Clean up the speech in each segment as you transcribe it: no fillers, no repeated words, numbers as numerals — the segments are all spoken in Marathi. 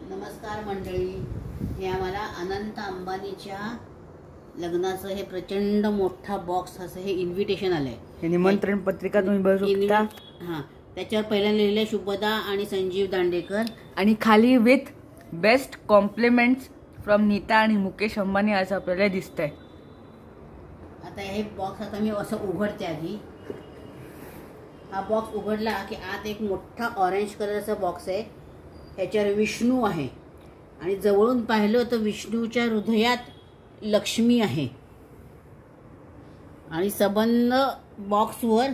नमस्कार मंडळी, हे आम्हाला अनंत अंबानीच्या लग्नाचं हे प्रचंड मोठा बॉक्स असं हे इन्व्हिटेशन आलंय. हे निमंत्रण पत्रिका तुम्ही बघू शकता. हां, त्याच्यावर पहिल्यांदा लिहिलंय शुभदा आणि संजीव दांडेकर आणि खाली with best compliments from Nita आणि मुकेश अंबानी असं आपल्याला दिसतंय. आता हे बॉक्स आता मी असं उघडते. आधी हा बॉक्स उघडला की आत एक मोठा ऑरेंज कलरचा बॉक्स आहे. ह्याच्यावर विष्णू आहे आणि जवळून पाहिलं तर विष्णूच्या हृदयात लक्ष्मी आहे आणि सबंध बॉक्सवर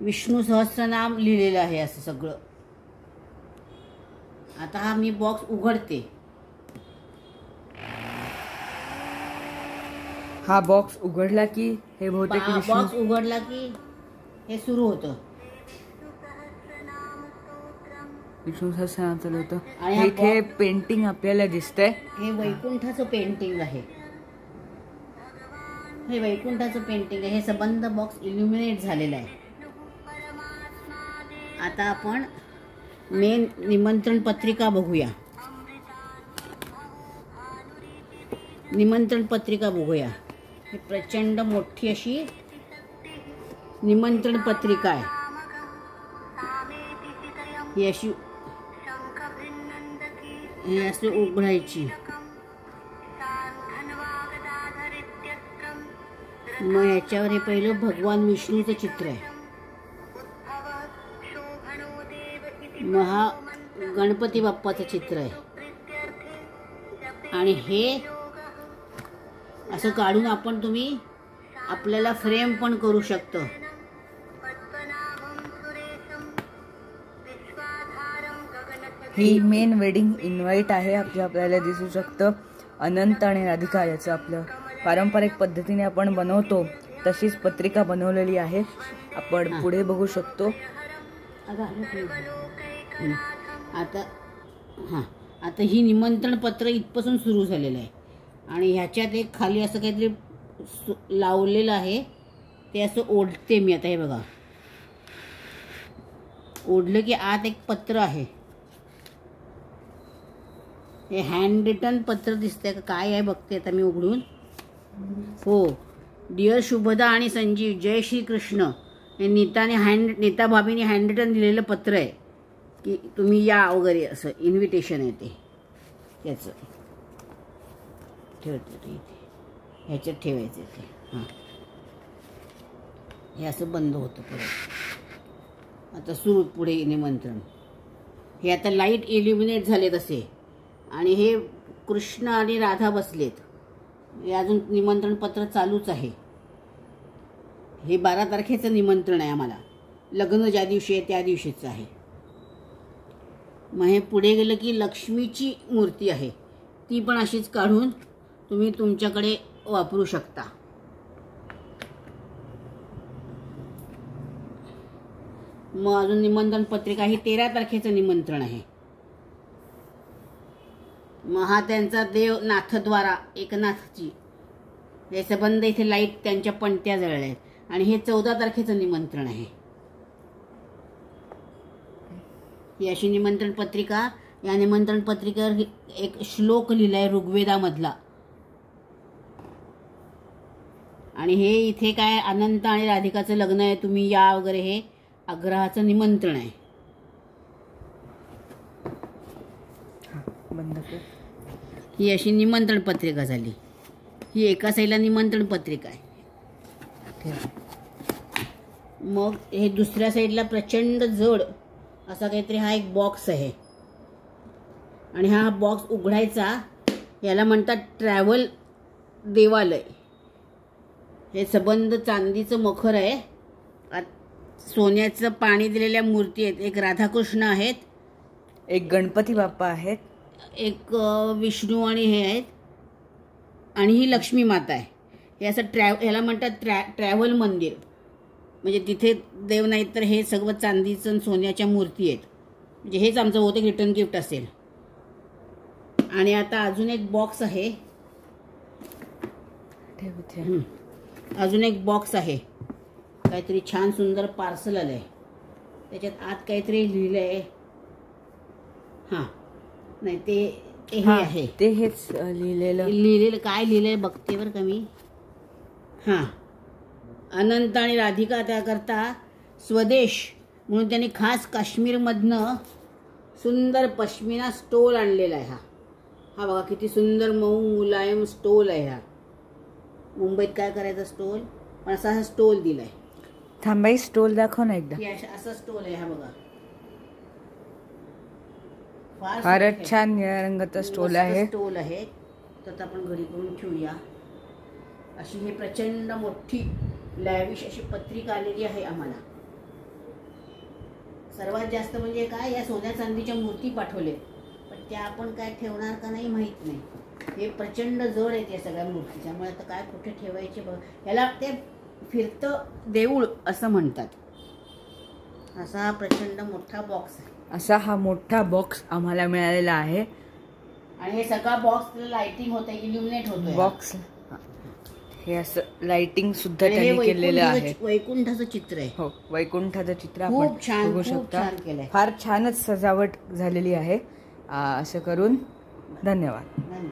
विष्णू सहस्त्रनाम लिहिलेलं आहे असं सगळं. आता हा मी बॉक्स उघडते. हा बॉक्स उघडला की हे बहुतेक बॉक्स उघडला की हे सुरू होतं. विष्णू सहस्त्रनाम चालू होतं. इथे पेंटिंग आपल्याला दिसतंय. हे वैकुंठाचं पेंटिंग आहे. हे वैकुंठाचं पेंटिंग आहे. हे सबंध बॉक्स इल्युमिनेट झालेला आहे. आता आपण मेन निमंत्रण पत्रिका बघूया. निमंत्रण पत्रिका बघूया. ही प्रचंड मोठी अशी निमंत्रण पत्रिका आहे. ही अशी उघडायची. मग याच्यावर हे पहिलं भगवान विष्णूचं चित्र आहे. मग हा गणपती बाप्पाचं चित्र आहे आणि हे असं काढून आपण तुम्ही आपल्याला फ्रेम पण करू शकतो. ही मेन वेडिंग इन्व्हाइट आहे. आपल्याला दिसू शकतं अनंत आणि राधिका याचं आपलं पारंपरिक पद्धतीने आपण बनवतो तशीच पत्रिका बनवलेली आहे. आपण पुढे बघू शकतो. आता ही निमंत्रण पत्र इथपासून सुरू झालेलं आहे आणि ह्याच्यात एक खाली असं काहीतरी लावलेलं आहे. ते असं ओढते मी. आता हे बघा, ओढलं की आत एक पत्र आहे. हे हँड रिटन पत्र दिसतंय का काय आहे बघते आता मी उघडून. हो, डिअर शुभदा आणि संजीव, जय श्री कृष्ण. हे नीता भाभीने हँड रिटन दिलेलं पत्र आहे की तुम्ही या वगैरे असं इन्व्हिटेशन आहे. ते त्याचं ठेवते ते इथे, ह्याच्यात ठेवायचं ते. हां, हे असं बंद होतं परत. आता सुरू पुढे निमंत्रण. हे आता लाईट इल्युमिनेट झालेत असे आणि हे कृष्ण आणि राधा बसलेत. हे अजून निमंत्रण पत्र चालूच आहे. हे 12 तारखेचं निमंत्रण आहे आम्हाला. लग्न ज्या दिवशी आहे त्या दिवशीचं आहे. मग हे पुढे गेलं की लक्ष्मीची मूर्ती आहे. ती पण अशीच काढून तुम्ही तुमच्याकडे वापरू शकता. मग अजून निमंत्रण पत्रिका ही 13 तारखेचं निमंत्रण आहे. मग हा त्यांचा देव नाथद्वारा एकनाथची. हे संबंध इथे लाईट त्यांच्या पणत्या जळल्या आहेत आणि हे 14 तारखेचं निमंत्रण आहे. ही अशी निमंत्रण पत्रिका. या निमंत्रण पत्रिकेवर एक श्लोक लिहिलाय ऋग्वेदामधला आणि हे इथे काय अनंत आणि राधिकाचं लग्न आहे, तुम्ही या वगैरे हे आग्रहाचं निमंत्रण आहे. ही अशी निमंत्रण पत्रिका झाली. ही एका साईडला निमंत्रण पत्रिका आहे. मग हे दुसऱ्या साईडला प्रचंड जड असा काहीतरी हा एक बॉक्स आहे आणि हा बॉक्स उघडायचा. याला म्हणतात ट्रॅव्हल देवालय. हे सबंध चांदीचं मखर आहे. सोन्याचं पाणी दिलेल्या मूर्ती आहेत. एक राधाकृष्ण आहेत, एक गणपती बाप्पा आहेत, एक विष्णू आणि हे आहेत आणि ही लक्ष्मी माता आहे. हे असं ह्याला म्हणतात ट्रॅव्हल मंदिर. म्हणजे तिथे देव नाहीत तर हे सगळं चांदीचं आणि सोन्याच्या मूर्ती आहेत. म्हणजे हेच आमचं बहुतेक रिटर्न गिफ्ट असेल. आणि आता अजून एक बॉक्स आहे. अजून एक बॉक्स आहे. काहीतरी छान सुंदर पार्सल आलंय. त्याच्यात आत काहीतरी लिहिलंय. हां, नाही ते हे हा, आहे ते हेच लिहिलेलं. काय लिहिलंय बघते बरं का मी. हां, अनंत आणि राधिका त्याकरता स्वदेश म्हणून त्यांनी खास काश्मीरमधनं सुंदर पश्मिना स्टोल आणलेला आहे. हा बघा किती सुंदर मऊ मुलायम स्टोल आहे. हा मुंबईत काय करायचा स्टोल, पण असा हा स्टोल दिलाय. थांबाई स्टोल दाखव ना एकदा. असा स्टोल आहे. हा बघा फारच छान निळ्या रंगाचा स्टोल आहे. स्टोल आहे. तर आपण घरी करून ठेवूया. अशी ही प्रचंड मोठी लॅविश अशी पत्रिका आलेली आहे आम्हाला. सर्वात जास्त म्हणजे काय, या सोन्या चांदीच्या मूर्ती पाठवले, पण त्या आपण काय ठेवणार का नाही माहीत नाही. हे प्रचंड जड आहेत या सगळ्या मूर्ती, त्यामुळे आता काय कुठे ठेवायचे बघ. याला ते फिरतं देऊळ असं म्हणतात. असा हा प्रचंड मोठा बॉक्स आहे. असा हा मोठा बॉक्स आम्हाला मिळालेला आहे. आणि हे सगळा बॉक्स लाइटिंग होतं, इल्युमिनेट होतं. बॉक्स हे असं लाइटिंग सुद्धा त्यांनी केलेलं आहे. वैकुंठाचं चित्र आहे. हो, वैकुंठाचं चित्र आपण खूप छान, बघू खूप शकता. छान केलंय. फार छानच सजावट झालेली आहे. असं करून धन्यवाद.